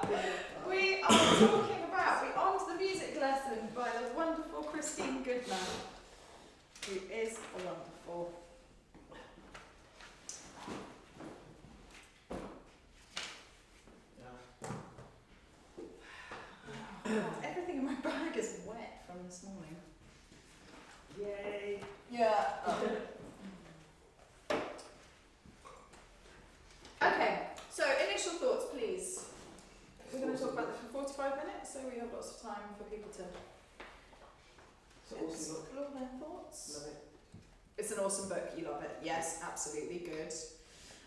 We are talking about We On to the Music Lesson by the wonderful Christine Goodner, who is wonderful. Everything in my bag is wet from this morning. Yay! Yeah. Okay, so initial thoughts, please. We're going to talk about this for 45 minutes, so we have lots of time for people to explore their thoughts. Love it. It's an awesome book, you love it. Yes, absolutely good.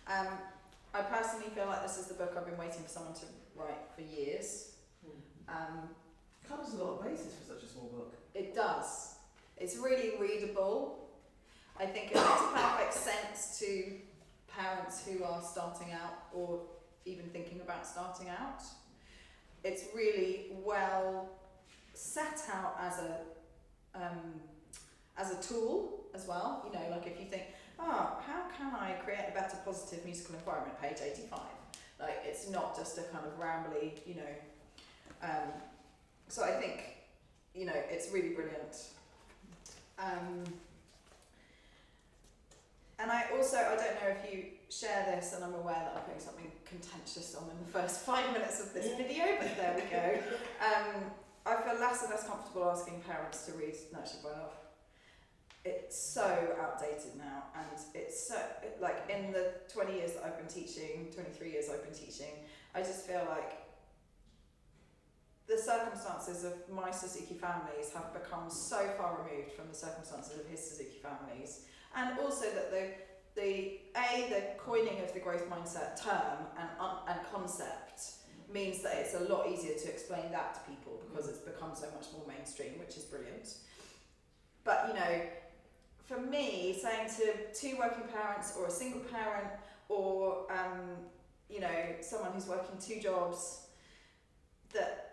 I personally feel like this is the book I've been waiting for someone to write for years. Covers a lot of bases for such a small book. It does. It's really readable. I think it makes perfect sense to parents who are starting out or even thinking about starting out. It's really well set out as a tool as well. You know, like if you think, how can I create a better positive musical environment, page 85. Like, it's not just a kind of rambly, you know. So I think, you know, it's really brilliant. And I don't know if you share this, and I'm aware that I'm putting something contentious on in the first 5 minutes of this video, but there we go. I feel less and less comfortable asking parents to read Nurtured by Love. It's so outdated now, and it's so, like, in the 20 years that I've been teaching, 23 years I've been teaching, I just feel like the circumstances of my Suzuki families have become so far removed from the circumstances of his Suzuki families, and also that the coining of the growth mindset term and concept means that it's a lot easier to explain that to people because it's become so much more mainstream, which is brilliant. But, you know, for me, saying to two working parents or a single parent or, you know, someone who's working two jobs, that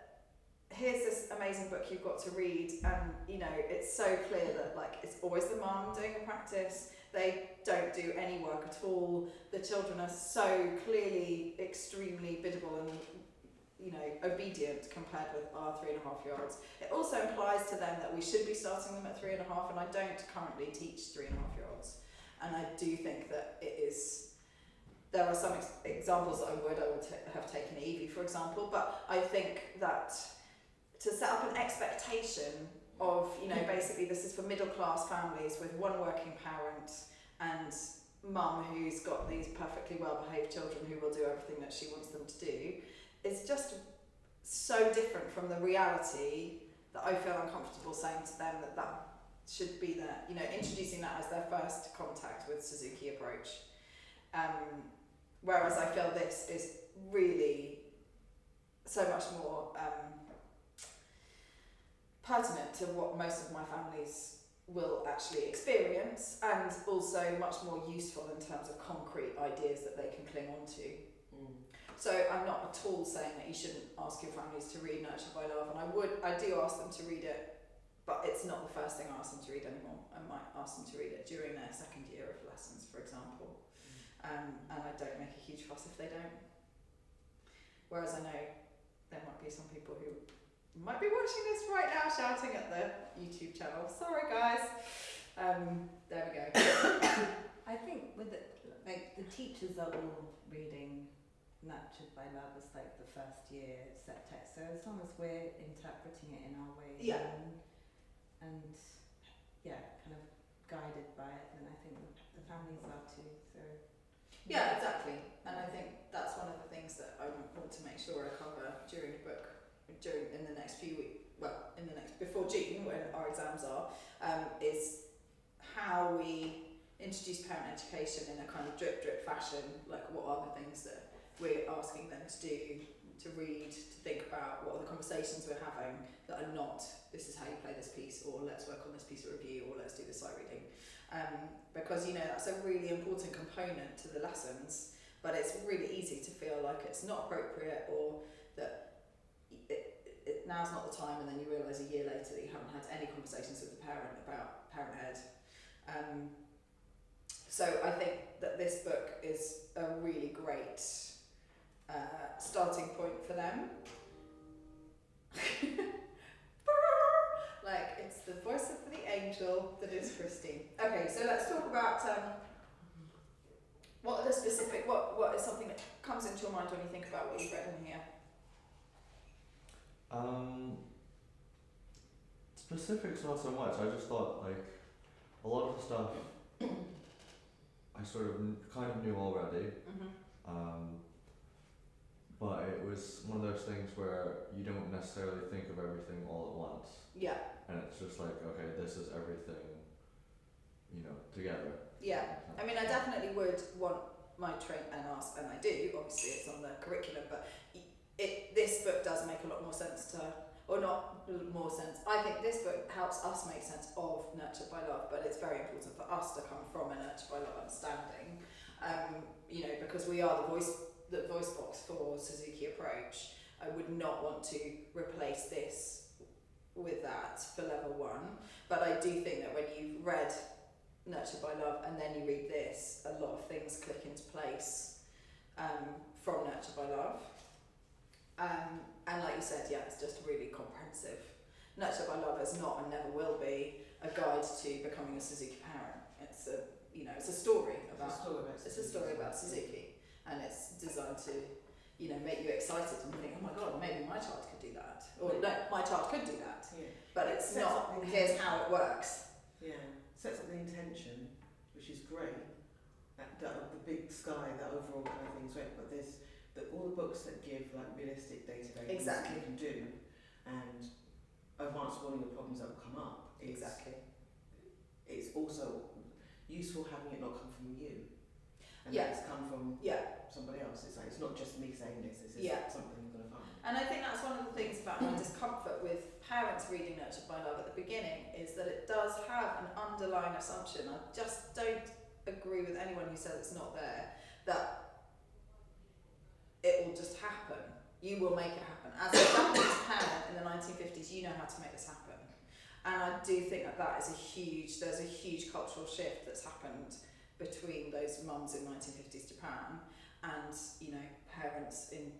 here's this amazing book you've got to read, and, you know, it's so clear that, like, it's always the mum doing the practice. They don't do any work at all. The children are so clearly extremely biddable and, you know, obedient compared with our 3.5-year-olds. It also implies to them that we should be starting them at 3.5, and I don't currently teach 3.5-year-olds. And I do think that it is, there are some examples that I would have taken Evie, for example, but I think that to set up an expectation of, you know, basically this is for middle class families with one working parent and mum who's got these perfectly well behaved children who will do everything that she wants them to do, is just so different from the reality that I feel uncomfortable saying to them that should be their, you know, introducing that as their first contact with Suzuki approach. Whereas I feel this is really so much more pertinent to what most of my families will actually experience, and also much more useful in terms of concrete ideas that they can cling on to. So I'm not at all saying that you shouldn't ask your families to read Nurtured by Love, and I do ask them to read it, but it's not the first thing I ask them to read anymore. I might ask them to read it during their second year of lessons, for example, and I don't make a huge fuss if they don't. Whereas I know there might be some people who might be watching this right now shouting at the YouTube channel. Sorry guys. There we go. I think with the teachers are all reading Nurtured by Love as like the first year set text. So as long as we're interpreting it in our way, and kind of guided by it, then I think the families are too. So yeah, exactly. And I think that's one of the things that I want to make sure I cover during the book, in the next few weeks. Well, before June, when our exams are, is how we introduce parent education in a kind of drip fashion. Like, what are the things that we're asking them to do, to read, to think about? What are the conversations we're having that are not, this is how you play this piece, or let's work on this piece of review, or let's do this sight reading. Because, you know, that's a really important component to the lessons, but it's really easy to feel like it's not appropriate, or that now's not the time, and then you realise a year later that you haven't had any conversations with the parent about parenthood. So I think that this book is a really great starting point for them. Like, it's the voice of the angel that is Christine. Okay, so let's talk about what are the specific, what is something that comes into your mind when you think about what you've read in here? Specifics not so much. I just thought like a lot of the stuff I sort of kind of knew already. But it was one of those things where you don't necessarily think of everything all at once. Yeah. And it's just like, okay, this is everything, you know, together. Yeah. I mean, I definitely would want my and ask, and I do, obviously it's on the curriculum, but this book does make a lot more sense to, or not more sense, I think this book helps us make sense of Nurtured by Love, but it's very important for us to come from a Nurtured by Love understanding, you know, because we are the voice box for Suzuki approach. I would not want to replace this with that for level 1, but I do think that when you've read Nurtured by Love and then you read this, a lot of things click into place from Nurtured by Love. And like you said, yeah, it's just really comprehensive. Nurtured by Love is not and never will be a guide to becoming a Suzuki parent. It's a, you know, it's a story about Suzuki, and it's designed to, you know, make you excited and think, oh my god, maybe my child could do that, or no, my child could do that. Yeah. But it's not. Here's how it works. Yeah, sets up the intention, which is great. That the big sky, that overall kind of thing's great. But there's all the books that give like realistic day-to-day things that you can do, and advanced warning of problems that will come up. It's also useful having it not come from you, and it's come from somebody else. It's like it's not just me saying this. This is something you're going to find. And I think that's one of the things about my discomfort with parents reading Nurtured by Love at the beginning, is that it does have an underlying assumption. I just don't agree with anyone who says it's not there, that it will just happen. You will make it happen. As a Japanese parent in the 1950s, you know how to make this happen. And I do think that there's a huge cultural shift that's happened between those mums in 1950s Japan and, you know, parents in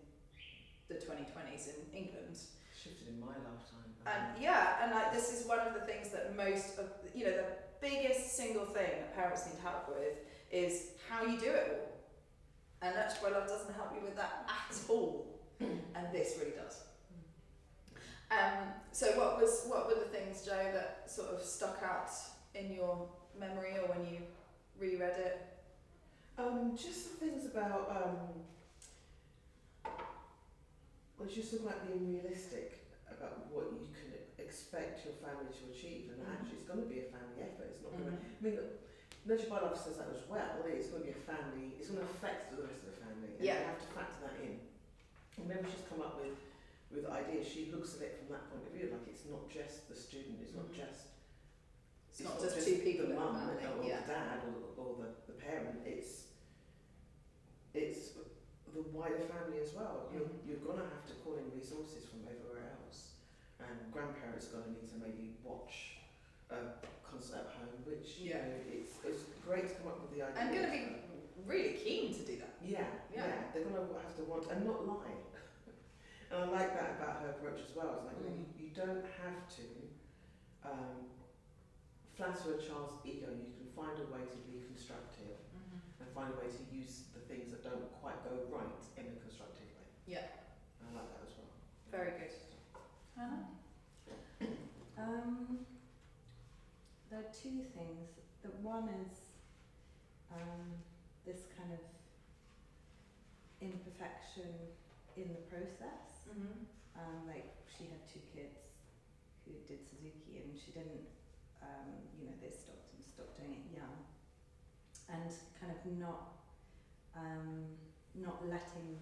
the 2020s in England. Shifted in my lifetime. And like this is one of the things that most of, you know, the biggest single thing that parents need help with is how you do it all. And Nurtured by Love doesn't help you with that at all. And this really does. So what were the things, Joe, that sort of stuck out in your memory or when you reread it? Just the things about just about being realistic about what you can expect your family to achieve, and actually it's going to be a family effort. It's not going to. I mean, Nurtured by Love says that as well. It's going to be a family. It's going to affect the rest of the family, and you have to factor that in. And maybe she's come up with ideas. She looks at it from that point of view, like it's not just the student. It's not just. It's not just two people the in the mum family, or the dad or the parent. It's the wider family as well. You're going to have to call in resources from everywhere else, and grandparents are going to need to maybe watch a concert at home, which you know, it's great to come up with the idea. I'm going to be really keen to do that. Yeah. They're going to have to want and not lie. And I like that about her approach as well. It's like you don't have to flatter a child's ego. You can find a way to be constructive and find a way to use the things that don't quite go right in a constructive way. Yeah. I like that as well. Very good. Hannah? There are two things. The one is this kind of imperfection in the process. Like she had two kids who did Suzuki, and she didn't, they stopped doing it young, and kind of not letting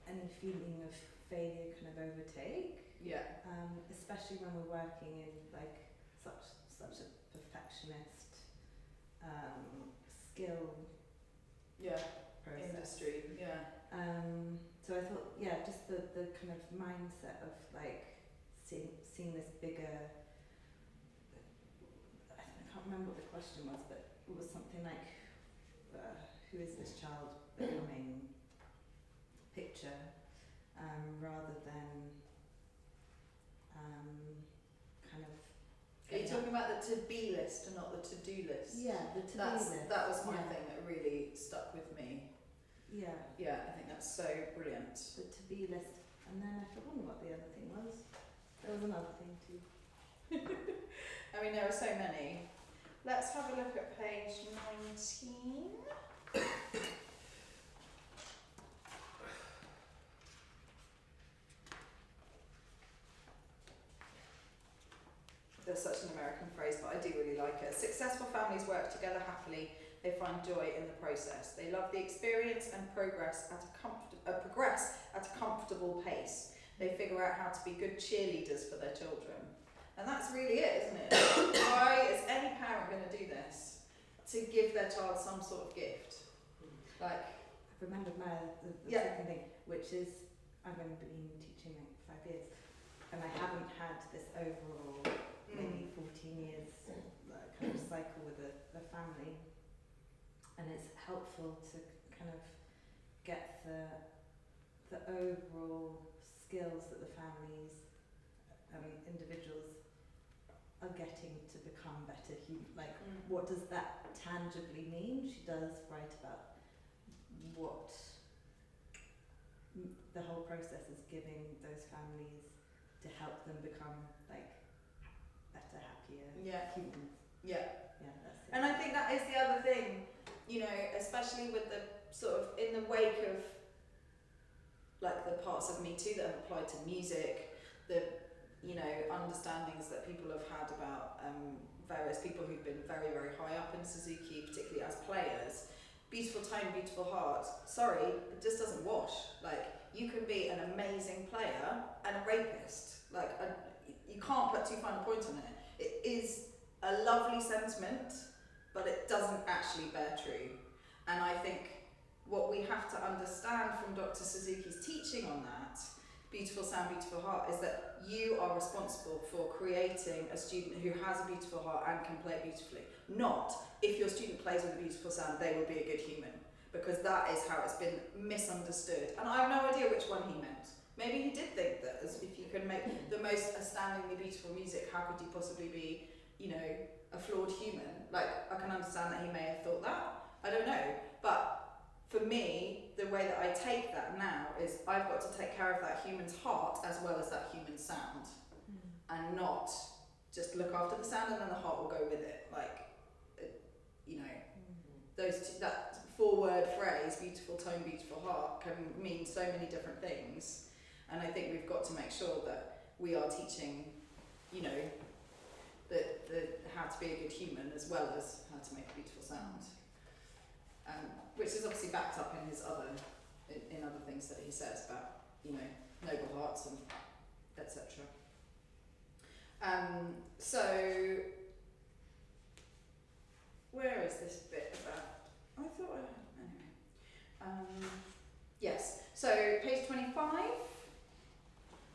any feeling of failure kind of overtake. Yeah. Especially when we're working in like such a perfectionist skill process. Industry. Yeah. So I thought, just the kind of mindset of like seeing this bigger. I can't remember what the question was, but it was something like, who is this child becoming picture, rather than kind of. Are you talking about the to-be list and not the to-do list? Yeah, the to-be list. That was my yeah. thing that really stuck with me. Yeah. Yeah, I think that's so brilliant. The to-be list, and then I've forgotten what the other thing was. There was another thing too. I mean, there are so many. Let's have a look at page 19. There's such an American phrase, but I do really like it. Successful families work together happily. They find joy in the process. They love the experience and progress at a comfortable pace. They figure out how to be good cheerleaders for their children. And that's really it, isn't it? Why is any parent going to do this? To give their child some sort of gift. Like, I've remembered the Yeah. second thing, which is I've only been teaching like 5 years, and I haven't had this overall maybe 14 years kind of cycle with a family, and it's helpful to kind of get the overall skills that the families individuals are getting to become better like what does that tangibly mean. She does write about what the whole process is giving those families to help them become like better, happier humans. Yeah. Yeah, that's it. And I think that is the other thing, you know, especially with the sort of in the wake of like the parts of Me Too that have applied to music, the understandings that people have had about various people who've been very, very high up in Suzuki, particularly as players. Beautiful tone, beautiful heart. Sorry, it just doesn't wash. Like, you can be an amazing player and a rapist. Like, you can't put too fine a point on it. It is a lovely sentiment, but it doesn't actually bear true. And I think what we have to understand from Dr. Suzuki's teaching on that, beautiful sound, beautiful heart, is that you are responsible for creating a student who has a beautiful heart and can play beautifully. Not, if your student plays with a beautiful sound, they will be a good human. Because that is how it's been misunderstood. And I have no idea which one he meant. Maybe he did think that if you can make the most astoundingly beautiful music, how could you possibly be, a flawed human? Like, I can understand that he may have thought that. I don't know. But for me, the way that I take that now is I've got to take care of that human's heart as well as that human sound. And not just look after the sound and then the heart will go with it. Like, those two, that 4-word phrase, beautiful tone, beautiful heart, can mean so many different things. And I think we've got to make sure that we are teaching, the how to be a good human as well as how to make a beautiful sound. Which is obviously backed up in his other things that he says about, noble hearts and etc. So where is this bit about? I thought anyway. Yes. So page 25.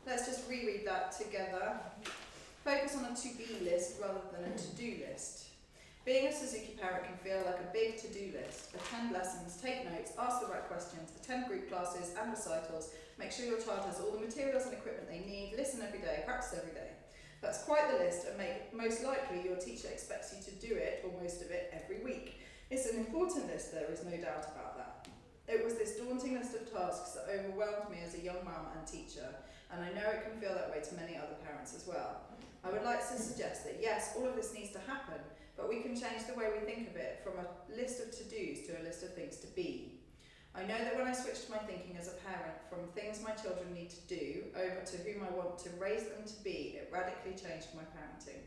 Let's just reread that together. Focus on a to-be list rather than a to-do list. Being a Suzuki parent can feel like a big to-do list. Attend lessons, take notes, ask the right questions, attend group classes and recitals, make sure your child has all the materials and equipment they need, listen every day, practice every day. That's quite the list, and most likely your teacher expects you to do it, or most of it, every week. It's an important list, there is no doubt about that. It was this daunting list of tasks that overwhelmed me as a young mum and teacher, and I know it can feel that way to many other parents as well. I would like to suggest that yes, all of this needs to happen, but we can change the way we think of it from a list of to-dos to a list of things to be. I know that when I switched my thinking as a parent from things my children need to do over to whom I want to raise them to be, it radically changed my parenting.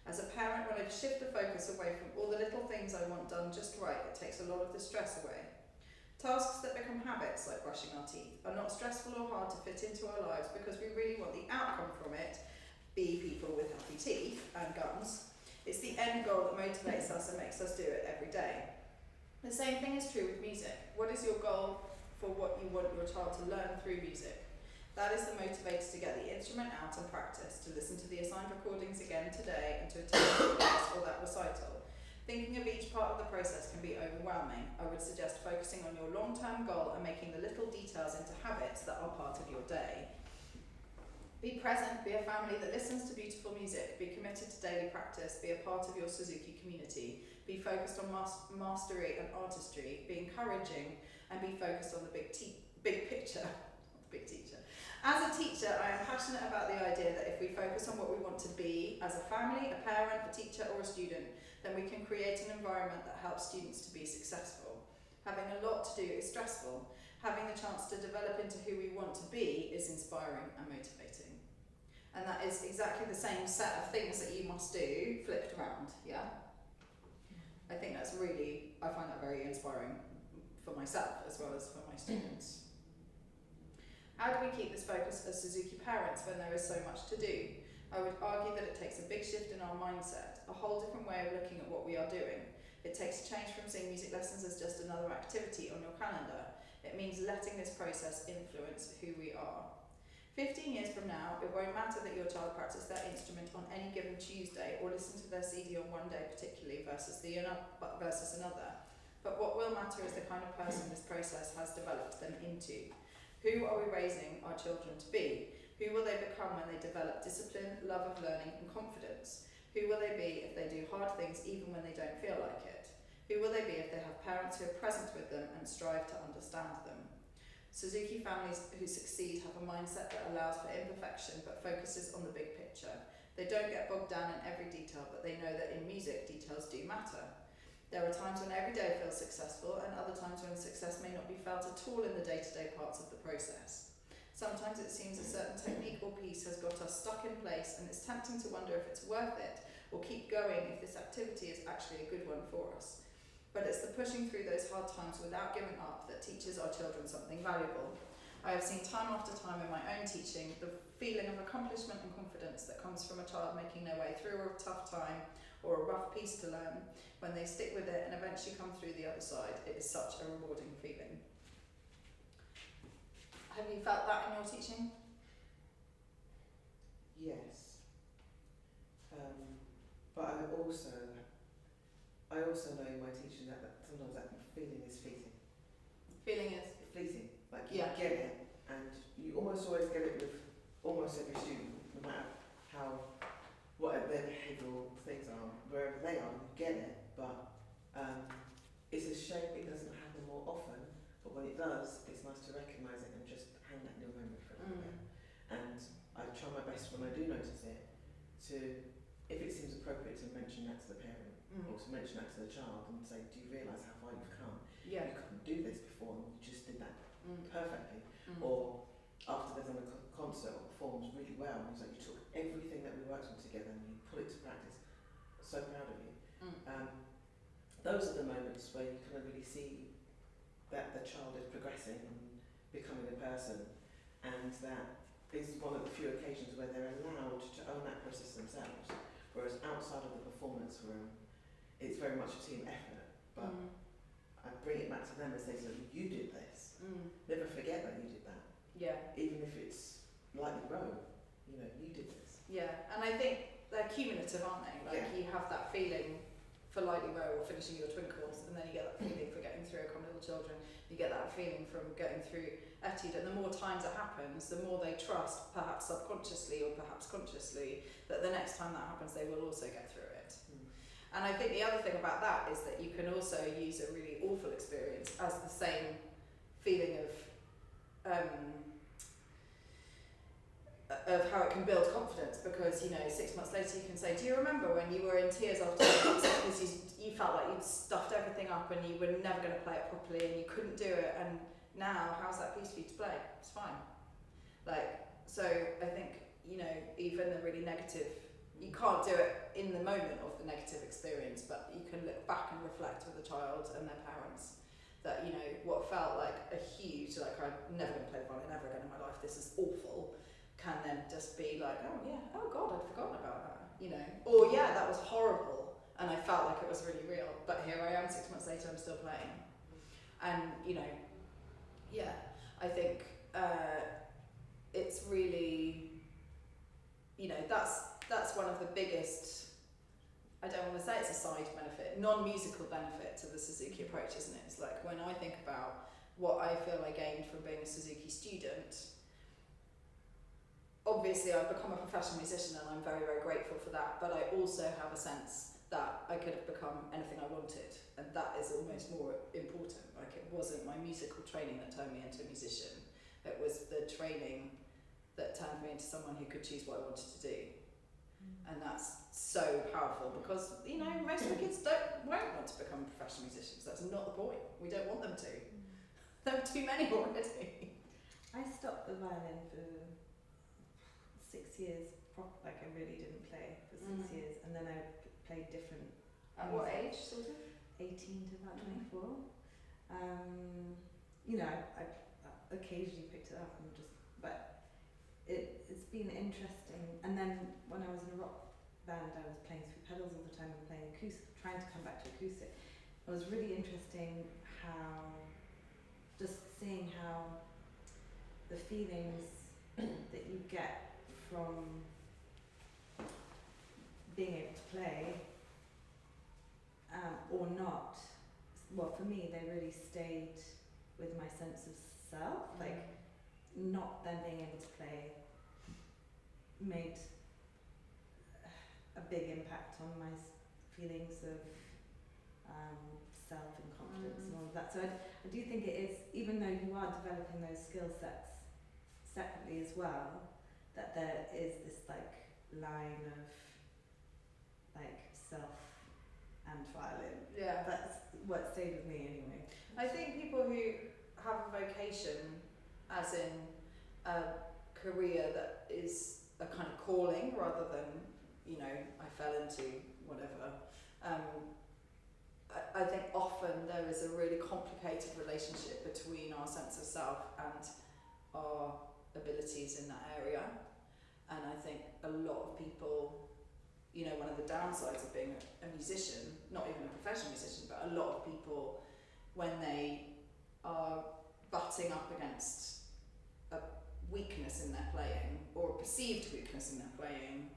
As a parent, when I shift the focus away from all the little things I want done just right, it takes a lot of the stress away. Tasks that become habits, like brushing our teeth, are not stressful or hard to fit into our lives because we really want the outcome from it, be people with healthy teeth and gums. It's the end goal that motivates us and makes us do it every day. The same thing is true with music. What is your goal for what you want your child to learn through music? That is the motivator to get the instrument out and practice, to listen to the assigned recordings again today and to attend the class or that recital. Thinking of each part of the process can be overwhelming. I would suggest focusing on your long-term goal and making the little details into habits that are part of your day. Be present, be a family that listens to beautiful music, be committed to daily practice, be a part of your Suzuki community, be focused on mastery and artistry, be encouraging, and be focused on the big picture. Not the big teacher. As a teacher, I am passionate about the idea that if we focus on what we want to be as a family, a parent, a teacher, or a student, then we can create an environment that helps students to be successful. Having a lot to do is stressful. Having the chance to develop into who we want to be is inspiring and motivating. And that is exactly the same set of things that you must do flipped around, yeah? I think I find that very inspiring for myself as well as for my students. How do we keep this focus as Suzuki parents when there is so much to do? I would argue that it takes a big shift in our mindset, a whole different way of looking at what we are doing. It takes a change from seeing music lessons as just another activity on your calendar. It means letting this process influence who we are. 15 years from now, it won't matter that your child practiced their instrument on any given Tuesday or listened to their CD on one day particularly versus another. But what will matter is the kind of person this process has developed them into. Who are we raising our children to be? Who will they become when they develop discipline, love of learning and confidence? Who will they be if they do hard things even when they don't feel like it? Who will they be if they have parents who are present with them and strive to understand them? Suzuki families who succeed have a mindset that allows for imperfection but focuses on the big picture. They don't get bogged down in every detail, but they know that in music, details do matter. There are times when every day feels successful and other times when success may not be felt at all in the day-to-day parts of the process. Sometimes it seems a certain technique or piece has got us stuck in place and it's tempting to wonder if it's worth it or keep going if this activity is actually a good one for us. But it's the pushing through those hard times without giving up that teaches our children something valuable. I have seen time after time in my own teaching the feeling of accomplishment and confidence that comes from a child making their way through a tough time or a rough piece to learn. When they stick with it and eventually come through the other side, it is such a rewarding feeling. Have you felt that in your teaching? Yes. But I also know in my teaching that sometimes that feeling is fleeting. Feeling is? Fleeting. Like you get it, and you almost always get it with almost every student, no matter what their behavioural things are, wherever they are, you get it. But it's a shame it doesn't happen more often. But when it does, it's nice to recognise it and just hang that little memory for a little bit. And I try my best when I do notice it to, if it seems appropriate, to mention that to the parent or to mention that to the child and say, do you realise how far you've come? Yeah. You couldn't do this before and you just did that perfectly. Or after they've done a concert or performed really well, and it's like you took everything that we worked on together and you put it to practice. So proud of you. Those are the moments where you kind of really see that the child is progressing and becoming a person, and that is one of the few occasions where they're allowed to own that process themselves, whereas outside of the performance room it's very much a team effort, but I bring it back to them and say, so you did this, never forget that you did that, even if it's lightly row, you did this. And I think they're cumulative, aren't they? Like you have that feeling for lightly row or finishing your twinkles, and then you get that feeling for getting through a Common Little Children, you get that feeling from getting through Etude, and the more times it happens, the more they trust, perhaps subconsciously or perhaps consciously, that the next time that happens they will also get through it. And I think the other thing about that is that you can also use a really awful experience as the same feeling of how it can build confidence, because 6 months later you can say, do you remember when you were in tears after the concert because you felt like you'd stuffed everything up and you were never going to play it properly and you couldn't do it, and now how's that piece for you to play? It's fine. So I think even the really negative, you can't do it in the moment of the negative experience, but you can look back and reflect with the child and their parents that what felt like a huge, like I'm never going to play the violin ever again in my life, this is awful, can then just be like, oh god, I'd forgotten about that, or that was horrible and I felt like it was really real, but here I am 6 months later, I'm still playing. And I think it's really, that's one of the biggest, I don't want to say it's a side benefit, non-musical benefit to the Suzuki approach, isn't it? It's like when I think about what I feel I gained from being a Suzuki student, obviously I've become a professional musician and I'm very, very grateful for that, but I also have a sense that I could have become anything I wanted, and that is almost more important. Like, it wasn't my musical training that turned me into a musician, it was the training that turned me into someone who could choose what I wanted to do. And that's so powerful because, you know, most of the kids won't want to become professional musicians. That's not the point. We don't want them to. There are too many already. I stopped the violin for 6 years, like I really didn't play for 6 years, and then I played different. At what age, sort of? 18 to about 24. You know, I occasionally picked it up and but it's been interesting. And then when I was in a rock band, I was playing through pedals all the time and playing acoustic, trying to come back to acoustic. It was really interesting just seeing how the feelings that you get from being able to play or not, well, for me they really stayed with my sense of self, like not then being able to play made a big impact on my feelings of self and confidence and all of that. So I do think it is, even though you are developing those skill sets separately as well, that there is this like line of like self and violin. Yeah. That's what stayed with me anyway. I think people who have a vocation, as in a career that is a kind of calling rather than, you know, I fell into whatever. I think often there is a really complicated relationship between our sense of self and our abilities in that area. And I think a lot of people, you know, one of the downsides of being a musician, not even a professional musician, but a lot of people, when they are butting up against a weakness in their playing, or a perceived weakness in their playing,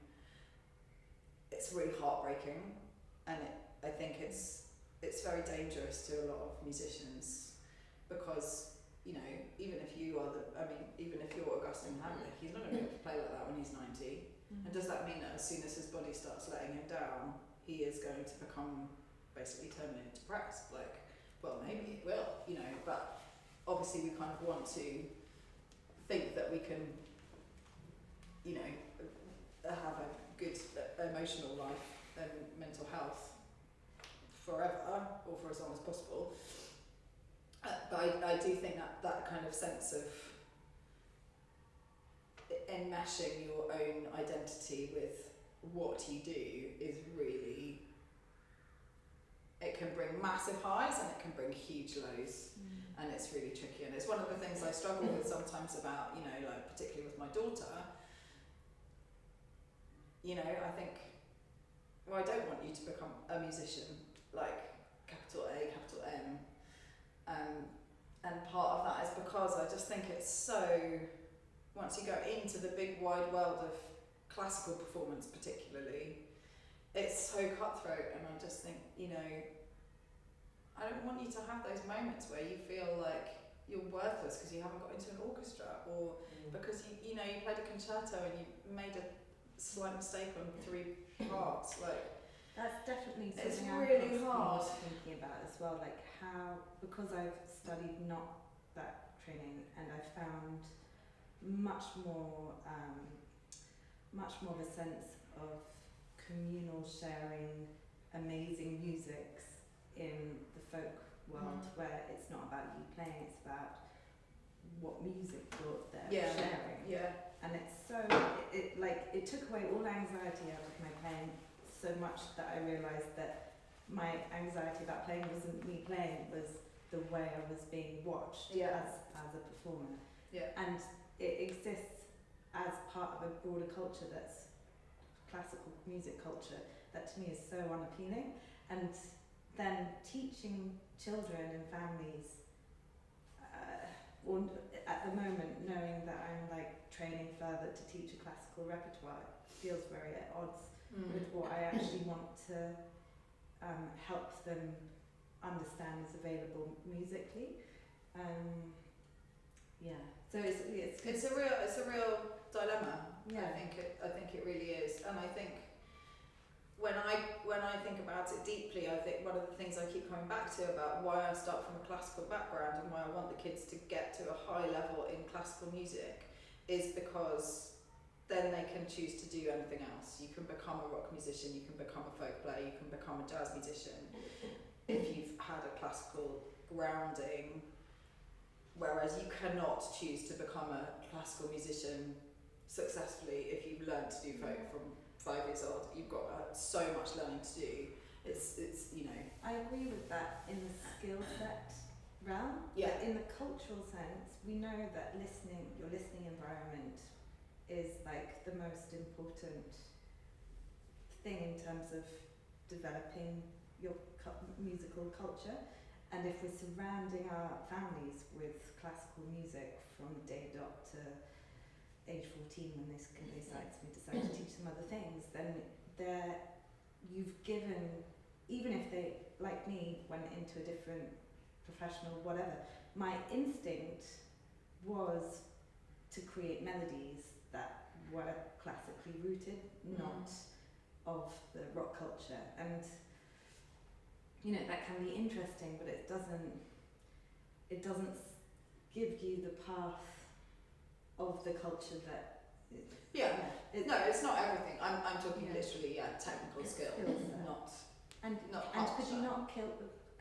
it's really heartbreaking, and I think it's very dangerous to a lot of musicians, because, you know, even if you're Augustine Hamlet, he's not going to be able to play like that when he's 90. And does that mean that as soon as his body starts letting him down, he is going to become basically terminally depressed? Like, well, maybe it will, you know, but obviously we kind of want to think that we can, you know, have a good emotional life and mental health forever, or for as long as possible. But I do think that kind of sense of enmeshing your own identity with what you do is really, it can bring massive highs and it can bring huge lows, and it's really tricky. And it's one of the things I struggle with sometimes about, you know, like particularly with my daughter. You know, I think, well, I don't want you to become a musician, like capital A, capital M. And part of that is because I just think it's so, once you go into the big wide world of classical performance particularly, it's so cutthroat, and I just think, you know, I don't want you to have those moments where you feel like you're worthless because you haven't got into an orchestra, or because you know, you played a concerto and you made a slight mistake on 3 parts. Like, that's definitely something it's I'm really constantly hard thinking about as well, like how, because I've studied not that training, and I found much more of a sense of communal sharing amazing musics in the folk world, where it's not about you playing, it's about what music they're sharing. Yeah. And it's so, it took away all anxiety out of my playing so much that I realised that my anxiety about playing wasn't me playing, it was the way I was being watched as a performer. Yeah. And it exists as part of a broader culture that's classical music culture that to me is so unappealing. And then teaching children and families, or at the moment knowing that I'm like training further to teach a classical repertoire, feels very at odds with what I actually want to help them understand is available musically. So It's a real dilemma. Yeah. I think it really is, and I think when I think about it deeply, I think one of the things I keep coming back to about why I start from a classical background and why I want the kids to get to a high level in classical music is because then they can choose to do anything else. You can become a rock musician, you can become a folk player, you can become a jazz musician if you've had a classical grounding, whereas you cannot choose to become a classical musician successfully if you've learned to do folk from 5 years old. You've got so much learning to do. It's I agree with that in the skill set realm. Yeah. But in the cultural sense, we know that your listening environment is like the most important thing in terms of developing your musical culture. And if we're surrounding our families with classical music from day dot to age 14 when they decide to teach them other things, then you've given, even if they, like me, went into a different professional whatever, my instinct was to create melodies that were classically rooted, not of the rock culture. And that can be interesting, but it doesn't give you the path of the culture that it's not everything. I'm talking literally technical skill, not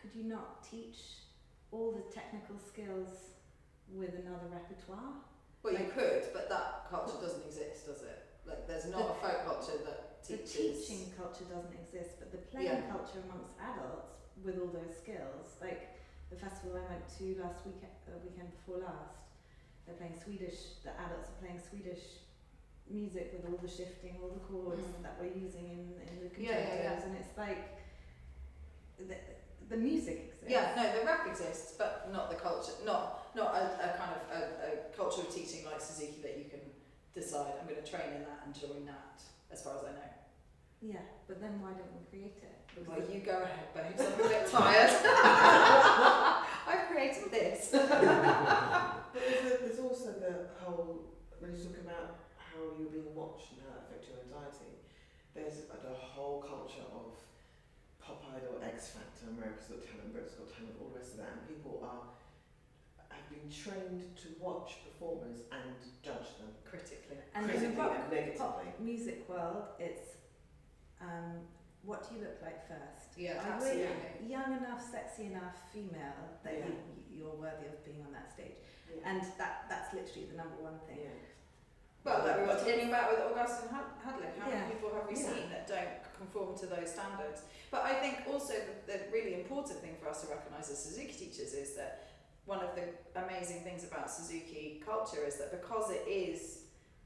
could you not teach all the technical skills with another repertoire? Well, you could, but that culture doesn't exist, does it? Like, there's not a folk culture that teaches. The teaching culture doesn't exist, but the playing culture amongst adults with all those skills, like the festival I went to weekend before last, they're playing Swedish. The adults are playing Swedish music with all the shifting, all the chords that we're using in the concertos, and it's like the music exists. Yeah, no, the rap exists, but not the culture. Not a kind of a culture of teaching like Suzuki that you can decide I'm going to train in that and join that. As far as I know. Yeah, but then why don't we create it? Well, you go ahead, babes. I'm a bit tired. I've created this. But there's also the whole, when you talk about how you're being watched and how that affects your anxiety, there's the whole culture of Pop Idol, X Factor, America's Got Talent, Britain's Got Talent, all the rest of that, and people have been trained to watch performers and judge them critically and in the and negatively. pop music world, it's what do you look like first? Yeah, Are absolutely. you young enough, sexy enough, female that you're worthy of being on that stage? Yeah. And that's literally the number one thing. Yeah. Well, like we were talking about with August and Hadley, how many Yeah. people have we seen that don't conform to those standards? But I think also the really important thing for us to recognise as Suzuki teachers is that one of the amazing things about Suzuki culture is that because it is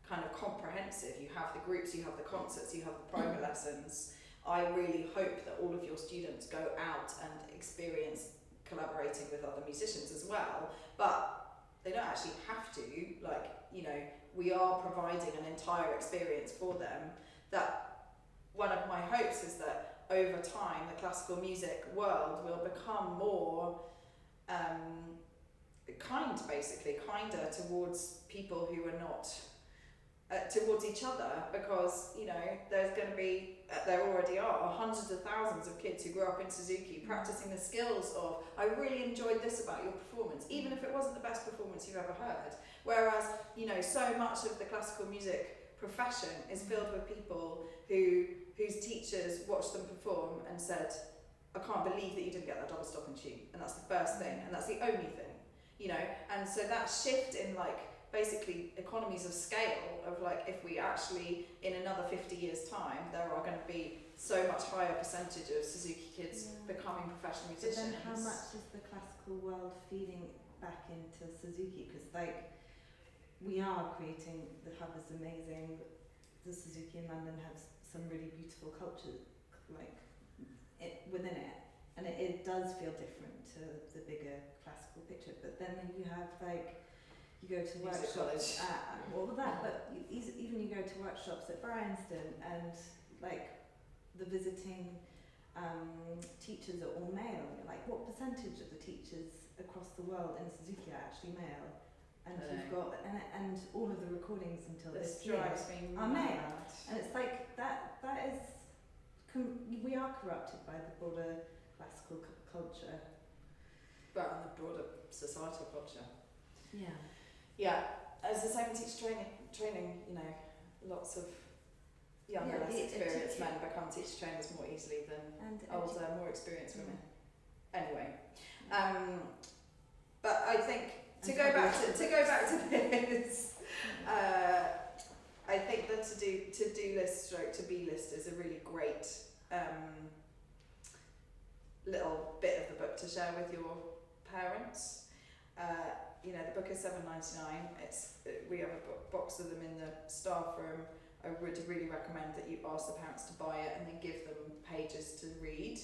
kind of comprehensive, you have the groups, you have the concerts, you have the private lessons. I really hope that all of your students go out and experience collaborating with other musicians as well, but they don't actually have to. Like, we are providing an entire experience for them. That one of my hopes is that over time the classical music world will become more kinder towards people who are not towards each other, because there's going to be there already are hundreds of thousands of kids who grew up in Suzuki practicing the skills of, I really enjoyed this about your performance, even if it wasn't the best performance you've ever heard. Whereas so much of the classical music profession is filled with people whose teachers watched them perform and said, I can't believe that you didn't get that double stop and tune, and that's the first thing, and that's the only thing, and so that shift in basically economies of scale of if we actually in another 50 years time there are going to be so much higher percentage of Suzuki kids becoming professional musicians. But then how much is the classical world feeding back into Suzuki? Because we are creating, the hub is amazing, the Suzuki in London has some really beautiful culture within it, and it does feel different to the bigger classical picture. But then you have you go to workshops at all of that, but even you go to workshops at Bryanston and like the visiting teachers are all male. You're like, what percentage of the teachers across the world in Suzuki are actually male? And you've got and all of the recordings until this year are male, and it's like that is we are corrupted by the broader classical culture, but on the broader societal culture. Yeah, As the same in teacher training, you know, lots of younger, less experienced men become teacher trainers more easily than older, more experienced women. Anyway, but I think to go back to this, I think that to-do list stroke to-be list is a really great little bit of the book to share with your parents. You know, the book is $7.99. We have a box of them in the staff room. I would really recommend that you ask the parents to buy it and then give them pages to read,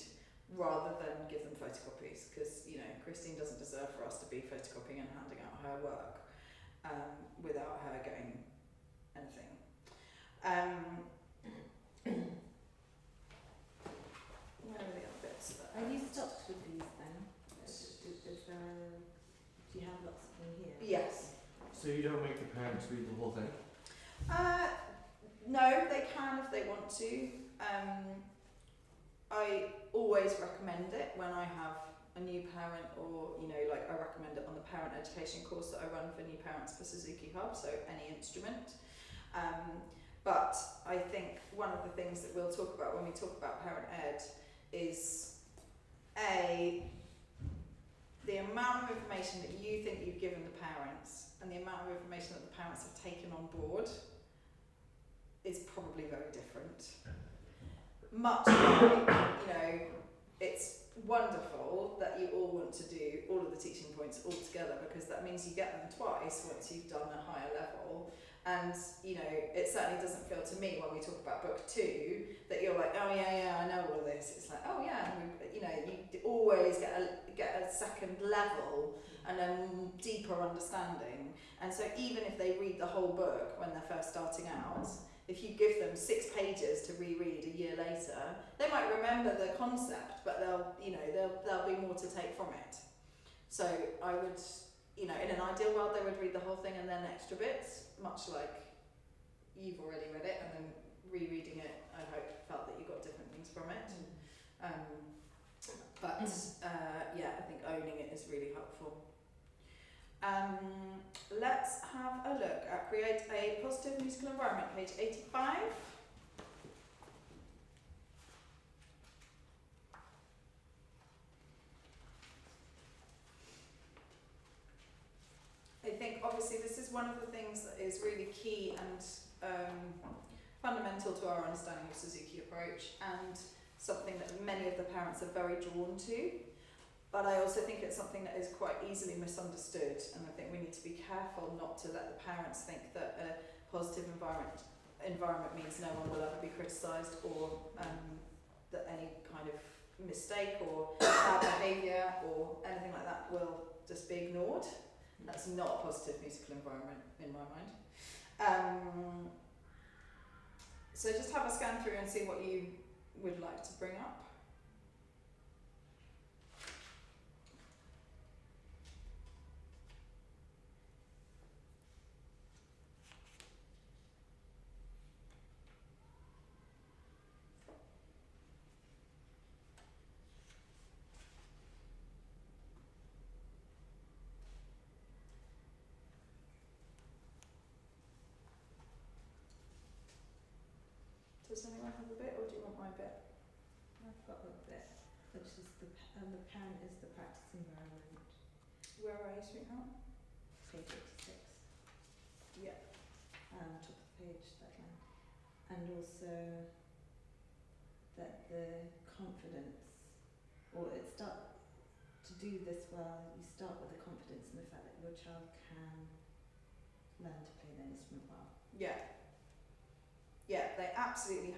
rather than give them photocopies, because, you know, Christine doesn't deserve for us to be photocopying and handing out her work without her getting anything. Where are the other bits? Are you stocked with these then? Do you have lots of them here? Yes. So you don't make the parents read the whole thing? No, they can if they want to. I always recommend it when I have a new parent, or, you know, like I recommend it on the parent education course that I run for new parents for Suzuki Hub, so any instrument. But I think one of the things that we'll talk about when we talk about parent ed is the amount of information that you think you've given the parents and the amount of information that the parents have taken on board is probably very different. Much like, you know, it's wonderful that you all want to do all of the teaching points all together, because that means you get them twice once you've done a higher level. And, you know, it certainly doesn't feel to me when we talk about book 2 that you're like, oh yeah, I know all of this. It's like, oh yeah, you know, you always get a second level and a deeper understanding. And so even if they read the whole book when they're first starting out, if you give them 6 pages to reread a year later, they might remember the concept, but there'll be more to take from it. So I would, you know, in an ideal world, they would read the whole thing and then extra bits, much like you've already read it, and then rereading it, I hope, felt that you got different things from it. Yeah, I think owning it is really helpful. Let's have a look at Create a Positive Musical Environment, page 85. I think obviously this is one of the things that is really key and fundamental to our understanding of Suzuki approach, and something that many of the parents are very drawn to. But I also think it's something that is quite easily misunderstood, and I think we need to be careful not to let the parents think that a positive environment means no one will ever be criticised, or that any kind of mistake or bad behaviour or anything like that will just be ignored. That's not a positive musical environment in my mind. So just have a scan through and see what you would like to bring up. Does anyone have a bit, or do you want my bit? I've got a bit, which is the parent is the practice environment. Where are you, sweetheart? Page 86. Yeah. Top of the page, that one. And also that the confidence, or to do this well, you start with the confidence in the fact that your child can learn to play the instrument well. Yeah. Yeah, they absolutely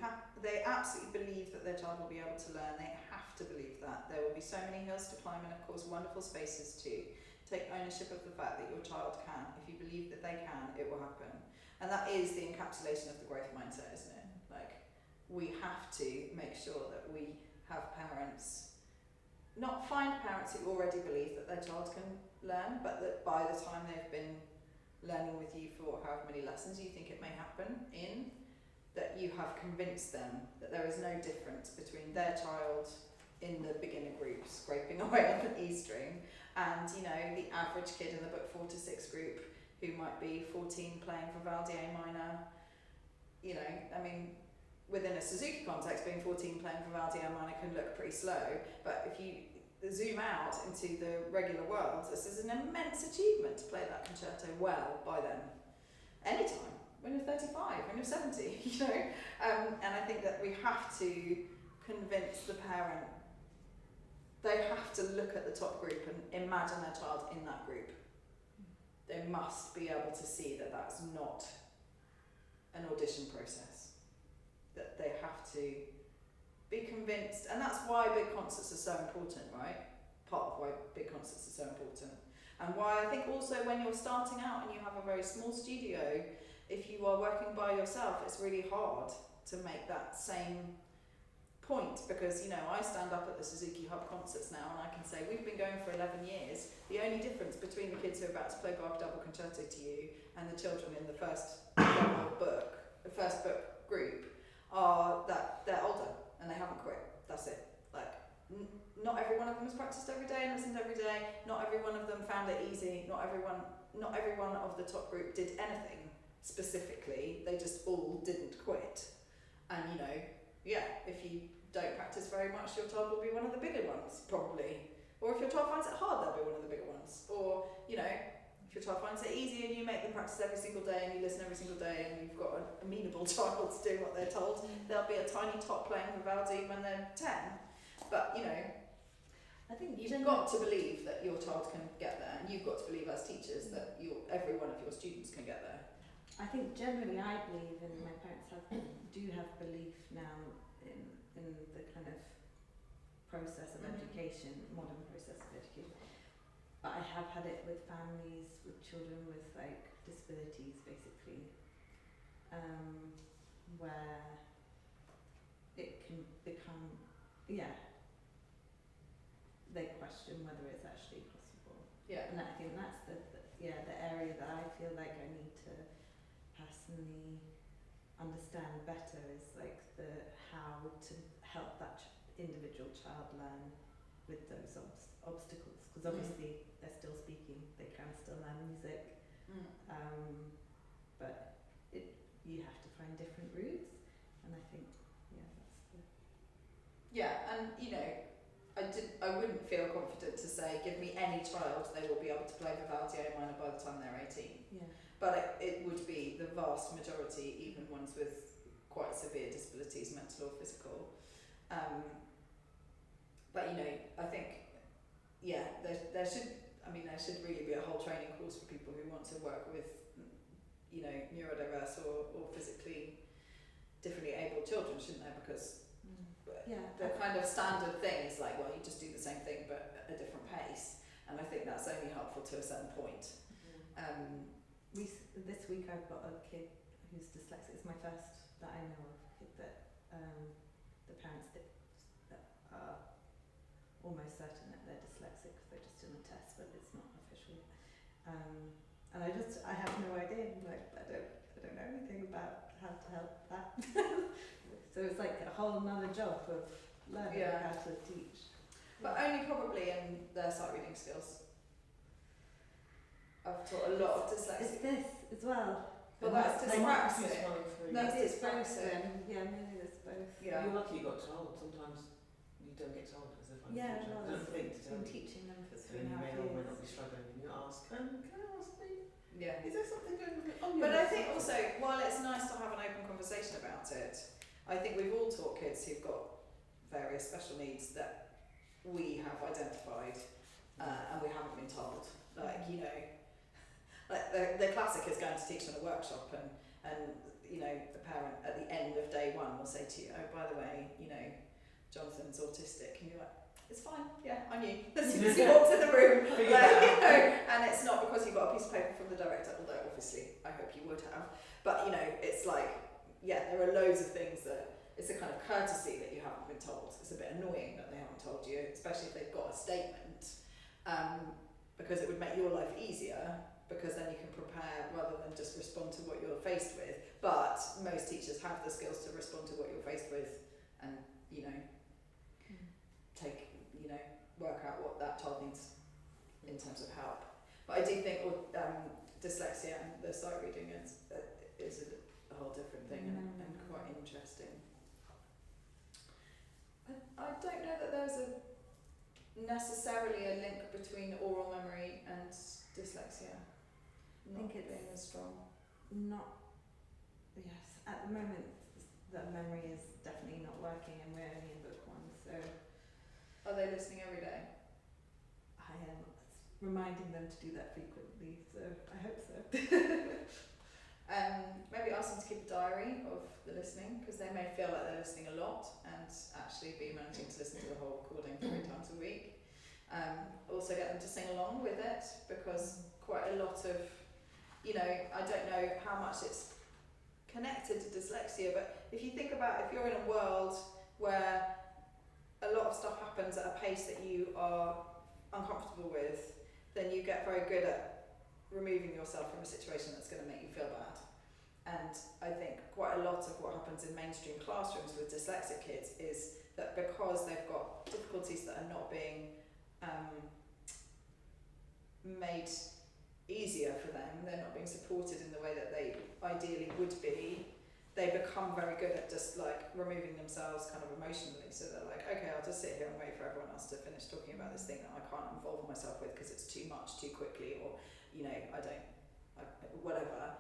believe that their child will be able to learn. They have to believe that. There will be so many hills to climb, and of course wonderful spaces too. Take ownership of the fact that your child can. If you believe that they can, it will happen. And that is the encapsulation of the growth mindset, isn't it? Like, we have to make sure that we have parents, not find parents who already believe that their child can learn, but that by the time they've been learning with you for however many lessons you think it may happen in, that you have convinced them that there is no difference between their child in the beginner group scraping away on the E string and, you know, the average kid in the book 4 to 6 group who might be 14 playing Vivaldi A minor. You know, I mean, within a Suzuki context, being 14 playing Vivaldi A minor can look pretty slow, but if you zoom out into the regular world, this is an immense achievement to play that concerto well by then. Anytime, when you're 35, when you're 70, you know. And I think that we have to convince the parent, they have to look at the top group and imagine their child in that group. They must be able to see that that's not an audition process, that they have to be convinced, and that's why big concerts are so important, right? Part of why big concerts are so important, and why I think also when you're starting out and you have a very small studio, if you are working by yourself, it's really hard to make that same point, because, you know, I stand up at the Suzuki Hub concerts now and I can say we've been going for 11 years. The only difference between the kids who are about to play Bach double concerto to you and the children in the first book group, are that they're older and they haven't quit. That's it. Like, not every one of them has practiced every day and listened every day. Not every one of them found it easy. Not every one of the top group did anything specifically. They just all didn't quit. And, you know, yeah, if you don't practice very much, your child will be one of the bigger ones, probably. Or if your child finds it hard, they'll be one of the bigger ones. Or, you know, if your child finds it easy and you make them practice every single day and you listen every single day and you've got an amenable child doing what they're told, they'll be a tiny tot playing Vivaldi when they're 10. But, you know, I think you've got to believe that your child can get there, and you've got to believe as teachers that every one of your students can get there. I think generally I believe, and my parents do have belief now in the kind of process of education, modern process of education. But I have had it with families, with children with like disabilities, basically, where it can become, they question whether it's actually possible. Yeah. And I think that's the area that I feel like I need to personally understand better, is like the how to help that individual child learn with those obstacles, because obviously they're still speaking, they can still learn music, but you have to find different routes, and I think that's the... And you know, I wouldn't feel confident to say give me any child, they will be able to play Vivaldi A minor by the time they're 18. Yeah. But it would be the vast majority, even ones with quite severe disabilities, mental or physical. But you know, I think, there should really be a whole training course for people who want to work with, you know, neurodiverse or physically differently abled children, shouldn't there? Because the kind of standard thing is like, well, you just do the same thing but at a different pace, and I think that's only helpful to a certain point. This week I've got a kid who's dyslexic. It's my first that I know of, kid that the parents are almost certain that they're dyslexic because they're just in a test, but it's not official. And I have no idea. Like, I don't know anything about how to help that. So it's like a whole another job of learning how to teach. But only probably in their sight reading skills. I've taught a lot of dyslexic. It's this as well. But that's dyspraxic. That's It's both dyspraxic. then. Yeah, maybe it's both. Yeah. You're lucky you got told. Sometimes you don't get told because they're finding Well, don't think to tell been you. teaching them for So you 3.5 may or may not be years. struggling and you ask, can I ask me? Yeah. Is there something going on? But I think also, while it's nice to have an open conversation about it, I think we've all taught kids who've got various special needs that we have identified and we haven't been told. Like, you know, like the classic is going to teach in a workshop and you know, the parent at the end of day one will say to you, oh, by the way, you know, Jonathan's autistic, and you're like, it's fine, yeah, I knew. As soon as you walked in the room, like, you know, and it's not because you got a piece of paper from the director, although obviously I hope you would have, but you know, it's like, there are loads of things that it's a kind of courtesy that you haven't been told. It's a bit annoying that they haven't told you, especially if they've got a statement, because it would make your life easier, because then you can prepare rather than just respond to what you're faced with. But most teachers have the skills to respond to what you're faced with and, you know, work out what that child needs in terms of help. But I do think dyslexia and the sight reading is a whole different thing and quite interesting. I don't know that there's necessarily a link between oral memory and dyslexia. I think it's being as strong. Yes, at the moment the memory is definitely not working and we're only in book 1, so Are they listening every day? I am reminding them to do that frequently, so I hope so. Maybe ask them to keep a diary of the listening, because they may feel like they're listening a lot and actually be managing to listen to the whole recording 3 times a week. Also get them to sing along with it, because quite a lot of, you know, I don't know how much it's connected to dyslexia, but if you think about if you're in a world where a lot of stuff happens at a pace that you are uncomfortable with, then you get very good at removing yourself from a situation that's going to make you feel bad. And I think quite a lot of what happens in mainstream classrooms with dyslexic kids is that because they've got difficulties that are not being made easier for them, they're not being supported in the way that they ideally would be, they become very good at just like removing themselves kind of emotionally. So they're like, okay, I'll just sit here and wait for everyone else to finish talking about this thing that I can't involve myself with because it's too much too quickly, or, you know, whatever.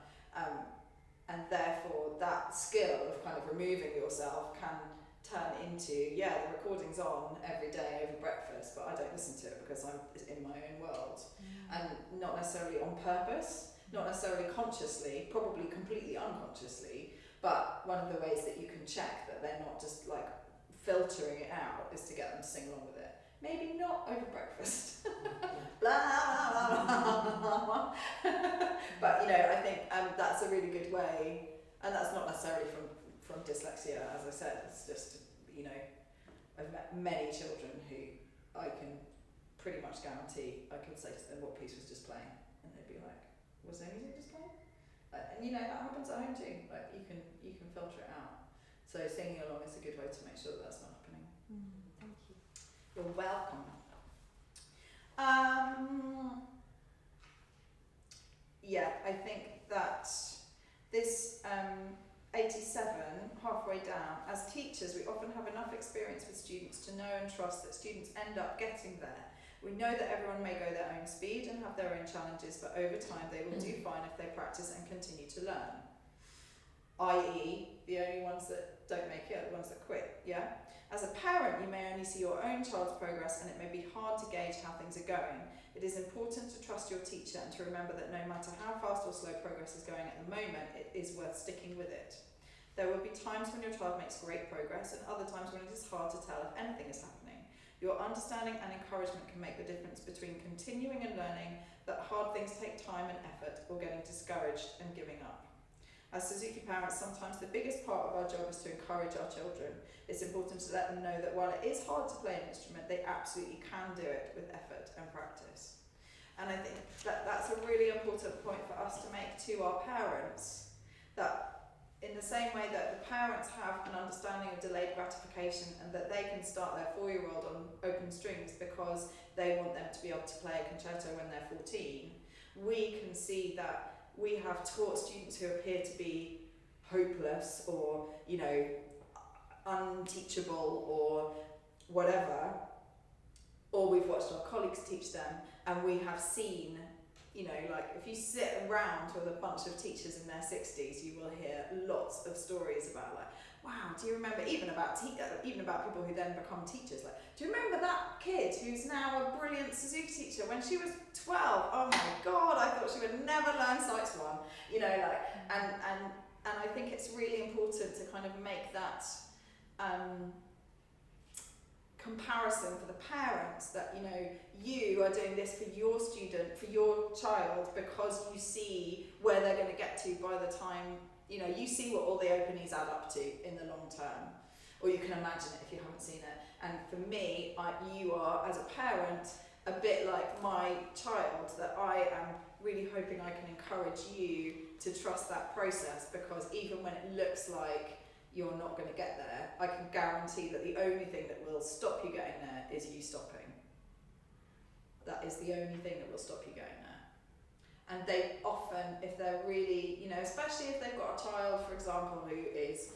And therefore that skill of kind of removing yourself can turn into, yeah, the recording's on every day over breakfast, but I don't listen to it because I'm in my own world. And not necessarily on purpose, not necessarily consciously, probably completely unconsciously, but one of the ways that you can check that they're not just like filtering it out is to get them to sing along with it. Maybe not over breakfast. Blah, blah, blah, blah, blah. But, you know, I think that's a really good way, and that's not necessarily from dyslexia, as I said. It's just, you know, I've met many children who I can pretty much guarantee I can say to them what piece was just playing, and they'd be like, was there music just playing? And you know, that happens at home too. Like you can filter it out. So singing along is a good way to make sure that that's not happening. Thank you. You're welcome. Yeah, I think that this 87, halfway down, as teachers we often have enough experience with students to know and trust that students end up getting there. We know that everyone may go their own speed and have their own challenges, but over time they will do fine if they practice and continue to learn. I.e., the only ones that don't make it are the ones that quit, yeah? As a parent, you may only see your own child's progress and it may be hard to gauge how things are going. It is important to trust your teacher and to remember that no matter how fast or slow progress is going at the moment, it is worth sticking with it. There will be times when your child makes great progress and other times when it is hard to tell if anything is happening. Your understanding and encouragement can make the difference between continuing and learning that hard things take time and effort, or getting discouraged and giving up. As Suzuki parents, sometimes the biggest part of our job is to encourage our children. It's important to let them know that while it is hard to play an instrument, they absolutely can do it with effort and practice. And I think that that's a really important point for us to make to our parents, that in the same way that the parents have an understanding of delayed gratification and that they can start their 4-year-old on open strings because they want them to be able to play a concerto when they're 14, we can see that we have taught students who appear to be hopeless or, you know, unteachable or whatever, or we've watched our colleagues teach them and we have seen, you know, like if you sit around with a bunch of teachers in their 60s, you will hear lots of stories about like, wow, do you remember, even about people who then become teachers, like, do you remember that kid who's now a brilliant Suzuki teacher when she was 12? Oh my God, I thought she would never learn Sights 1, you know, like, and I think it's really important to kind of make that comparison for the parents, that, you know, you are doing this for your student, for your child, because you see where they're going to get to by the time, you know, you see what all the openings add up to in the long term. or you can imagine it if you haven't seen it. And for me, you are, as a parent, a bit like my child, that I am really hoping I can encourage you to trust that process, because even when it looks like you're not going to get there, I can guarantee that the only thing that will stop you getting there is you stopping. That is the only thing that will stop you getting there. And they often, if they're really, you know, especially if they've got a child, for example, who is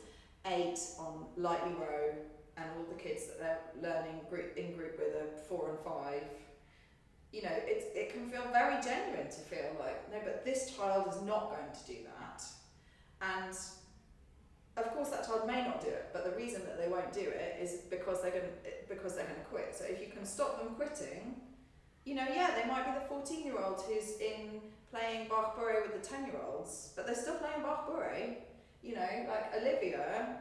8 on lightly row, and all the kids that they're learning in group with are 4 and 5, you know, it can feel very genuine to feel like, no, but this child is not going to do that. And of course that child may not do it, but the reason that they won't do it is because they're going to quit. So if you can stop them quitting, you know, yeah, they might be the 14-year-old who's in playing Bach Bourrée with the 10-year-olds, but they're still playing Bach Bourrée. You know, like Olivia,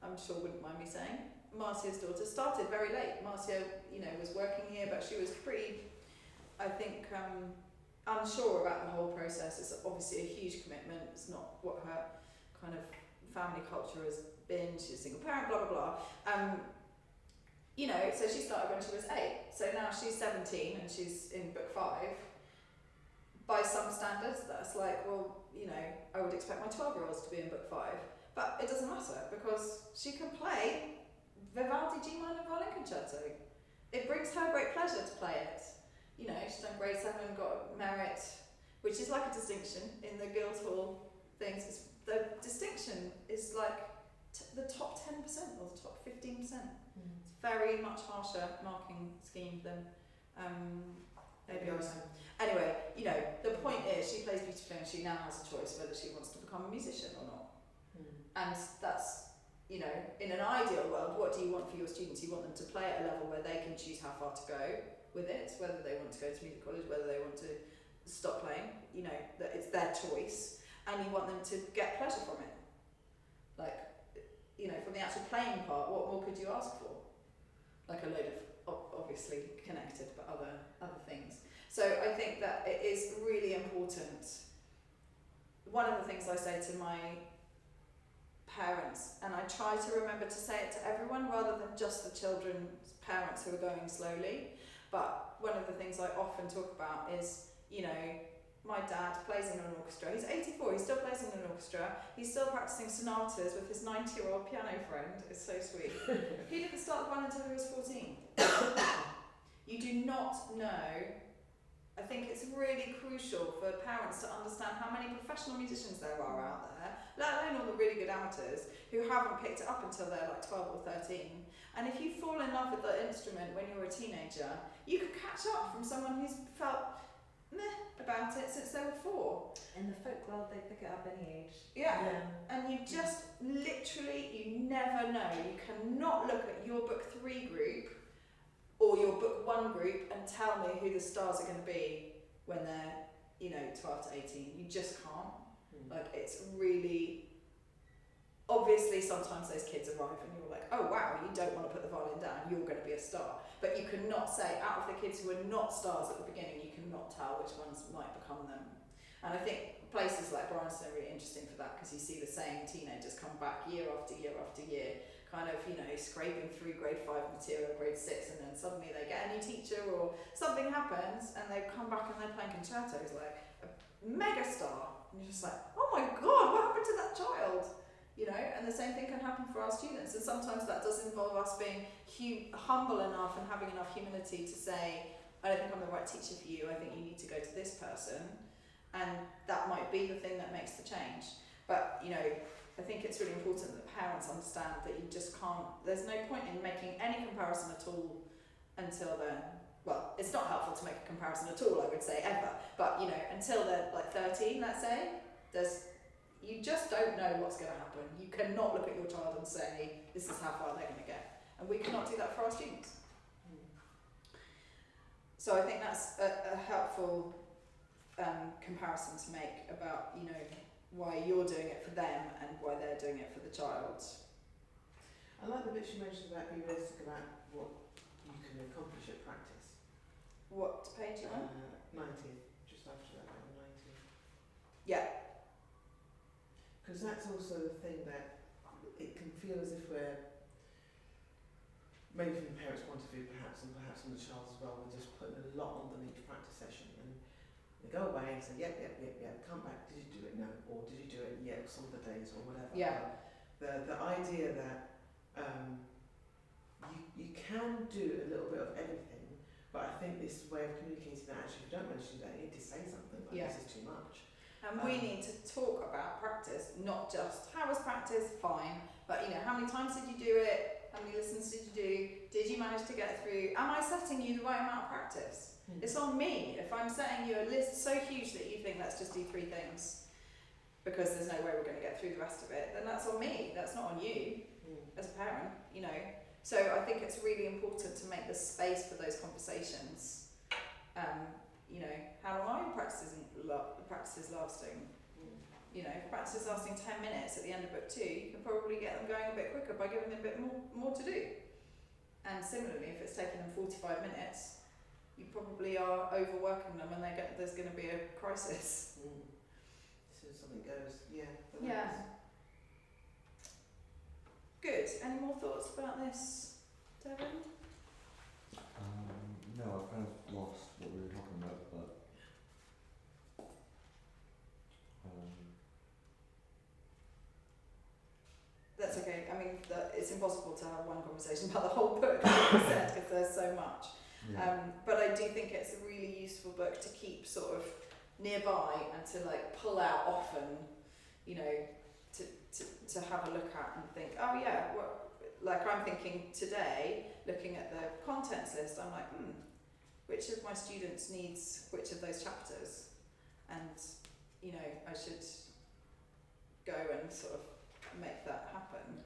I'm sure wouldn't mind me saying, Marcia's daughter, started very late. Marcia, you know, was working here, but she was pretty, I think, unsure about the whole process. It's obviously a huge commitment. It's not what her kind of family culture has been. She's a single parent, blah, blah, blah. You know, so she started when she was 8. So now she's 17 and she's in book 5. By some standards, that's like, well, you know, I would expect my 12-year-olds to be in book 5. But it doesn't matter, because she can play Vivaldi G minor violin concerto. It brings her great pleasure to play it. You know, she's done grade 7, got merit, which is like a distinction in the Guildhall things. The distinction is like the top 10% or the top 15%. It's very much harsher marking scheme than ABRS. Anyway, you know, the point is she plays beautifully and she now has a choice whether she wants to become a musician or not. And that's, you know, in an ideal world, what do you want for your students? You want them to play at a level where they can choose how far to go with it, whether they want to go to music college, whether they want to stop playing, you know, that it's their choice, and you want them to get pleasure from it. Like, you know, from the actual playing part, what more could you ask for? Like a load of, obviously connected, but other things. So I think that it is really important. One of the things I say to my parents, and I try to remember to say it to everyone rather than just the children's parents who are going slowly, but one of the things I often talk about is, you know, my dad plays in an orchestra. He's 84, he still plays in an orchestra. He's still practicing sonatas with his 90-year-old piano friend. It's so sweet. He didn't start the violin until he was 14. You do not know. I think it's really crucial for parents to understand how many professional musicians there are out there, let alone all the really good amateurs who haven't picked it up until they're like 12 or 13. And if you fall in love with the instrument when you're a teenager, you can catch up from someone who's felt meh about it since they were 4. In the folk world, they pick it up any age. Yeah. And you just literally, you never know. You cannot look at your book 3 group or your book 1 group and tell me who the stars are going to be when they're, you know, 12 to 18. You just can't. Like, it's really, obviously sometimes those kids arrive and you're like, oh wow, you don't want to put the violin down, you're going to be a star. But you cannot say, out of the kids who are not stars at the beginning, you cannot tell which ones might become them. And I think places like Bryanston are really interesting for that, because you see the same teenagers come back year after year after year, kind of, you know, scraping through grade 5 material, grade 6, and then suddenly they get a new teacher or something happens and they come back and they're playing concertos like a mega star. And you're just like, oh my god, what happened to that child? You know, and the same thing can happen for our students, and sometimes that does involve us being humble enough and having enough humility to say, I don't think I'm the right teacher for you, I think you need to go to this person, and that might be the thing that makes the change. But, you know, I think it's really important that parents understand that you just can't, there's no point in making any comparison at all until then. Well, it's not helpful to make a comparison at all, I would say, ever, but, you know, until they're like 13, let's say, you just don't know what's going to happen. You cannot look at your child and say, this is how far they're going to get. And we cannot do that for our students. So I think that's a helpful comparison to make about, you know, why you're doing it for them and why they're doing it for the child. I like the bit you mentioned about being realistic about what you can accomplish at practice. What page you on? 90, just after that, 90. Yeah. Because that's also the thing that it can feel as if we're maybe from the parents' point of view perhaps, and perhaps from the child as well, we're just putting a lot on each practice session, and they go away and say, yep, come back, did you do it? No. Or did you do it? Yep, some of the days, or whatever. Yeah. But the idea that you can do a little bit of everything, but I think this way of communicating that actually if you don't manage to do that, you need to say something, like this is too much. And we need to talk about practice, not just how was practice, fine, but how many times did you do it, how many lessons did you do, did you manage to get through, am I setting you the right amount of practice? It's on me. If I'm setting you a list so huge that you think let's just do 3 things because there's no way we're going to get through the rest of it, then that's on me, that's not on you as a parent, So I think it's really important to make the space for those conversations. How long are your practices lasting? If practice is lasting 10 minutes at the end of book 2, you can probably get them going a bit quicker by giving them a bit more to do. And similarly, if it's taking them 45 minutes, you probably are overworking them and there's going to be a crisis. So something goes, Good. Any more thoughts about this, Devin? No, I've kind of lost what we were talking about, but that's okay. I mean, it's impossible to have one conversation about the whole book, because there's so much. But I do think it's a really useful book to keep sort of nearby and to pull out often, to have a look at and think, oh yeah, I'm thinking today, looking at the contents list, I'm like, which of my students needs which of those chapters? And, I should go and sort of make that happen.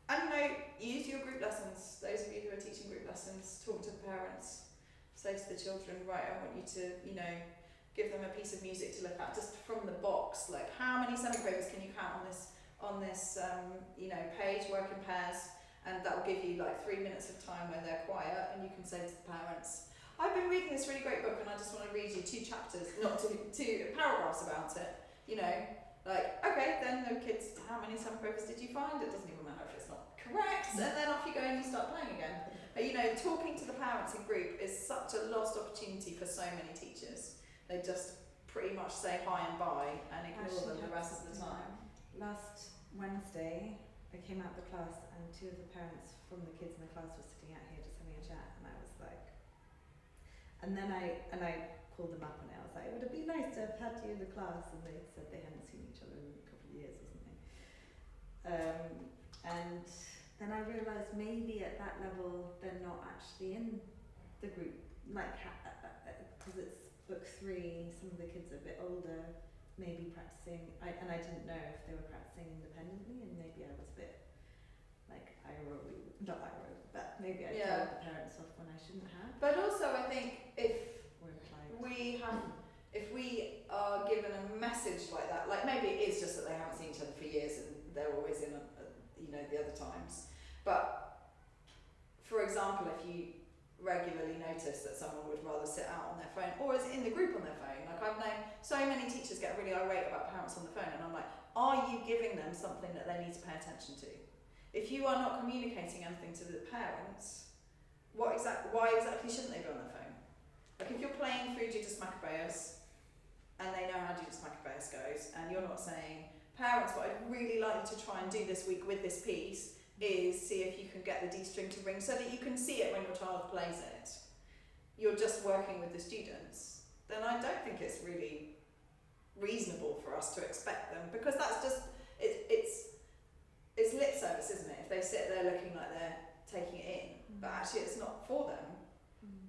And use your group lessons. Those of you who are teaching group lessons, talk to the parents, say to the children, right, I want you to, give them a piece of music to look at just from the box. Like, how many semiquavers can you count on this page, work in pairs, and that will give you 3 minutes of time where they're quiet, and you can say to the parents, I've been reading this really great book and I just want to read you 2 chapters, not 2 paragraphs about it, okay, then the kids, how many semiquavers did you find? It doesn't even matter if it's not correct, and then off you go and you start playing again. But talking to the parents in group is such a lost opportunity for so many teachers. They just pretty much say hi and bye and ignore them the rest of the time. Last Wednesday, I came out of the class and 2 of the parents from the kids in the class were sitting out here just having a chat, and I was like, and then I called them up and I was like, it would have been nice to have had you in the class, and they said they hadn't seen each other in a couple of years or something. And then I realised maybe at that level they're not actually in the group, because it's book 3, some of the kids are a bit older, maybe practicing, and I didn't know if they were practicing independently, and maybe I was a bit but maybe I told the parents off when I shouldn't have. But also I think if we are given a message like that, maybe it is just that they haven't seen each other for years and they're always in the other times. But for example, if you regularly notice that someone would rather sit out on their phone or is in the group on their phone, I've known so many teachers get really irate about parents on the phone, and I'm like, are you giving them something that they need to pay attention to? If you are not communicating anything to the parents, why exactly shouldn't they be on their phone? If you're playing through Judas Maccabeus and they know how Judas Maccabeus goes, and you're not saying, parents, what I'd really like you to try and do this week with this piece is see if you can get the D string to ring so that you can see it when your child plays it. You're just working with the students. Then I don't think it's really reasonable for us to expect them, because that's just, it's lip service, isn't it? If they sit there looking like they're taking it in, but actually it's not for them,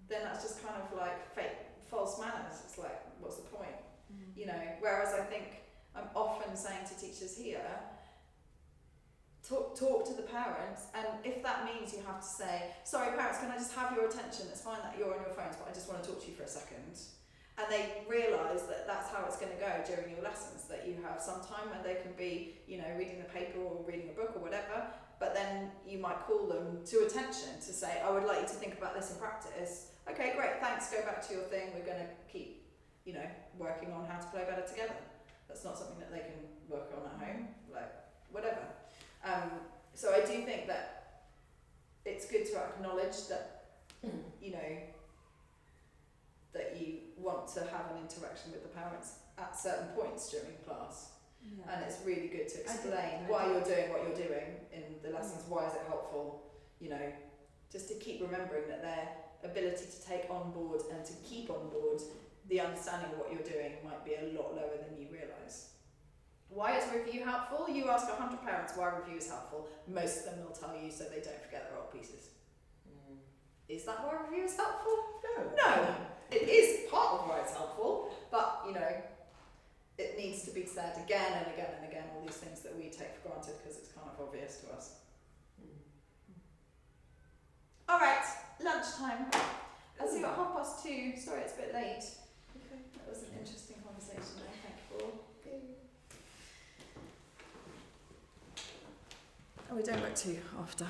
then that's just kind of fake, false manners. It's what's the point? Whereas I think I'm often saying to teachers here, talk to the parents, and if that means you have to say, sorry parents, can I just have your attention? It's fine that you're on your phones, but I just want to talk to you for a second. And they realise that that's how it's going to go during your lessons, that you have some time when they can be, reading the paper or reading a book or whatever, but then you might call them to attention to say, I would like you to think about this in practice. Okay, great, thanks, go back to your thing, we're going to keep, working on how to play better together. That's not something that they can work on at home, whatever. So I do think that it's good to acknowledge that, you know, that you want to have an interaction with the parents at certain points during class. Yeah. And it's really good to I explain did- why you're doing what you're doing in the lessons, why is it helpful, you know, just to keep remembering that their ability to take on board and to keep on board the understanding of what you're doing might be a lot lower than you realise. Why is review helpful? You ask 100 parents why review is helpful, most of them will tell you so they don't forget their old pieces. Is that why review is helpful? No. It is part of why it's helpful, but, you know, it needs to be said again and again and again, all these things that we take for granted because it's kind of obvious to us. Alright, lunchtime. Let's see what 2:30. Sorry it's a bit late. Okay. That was an interesting conversation there, thank you all. Oh, we don't look too after.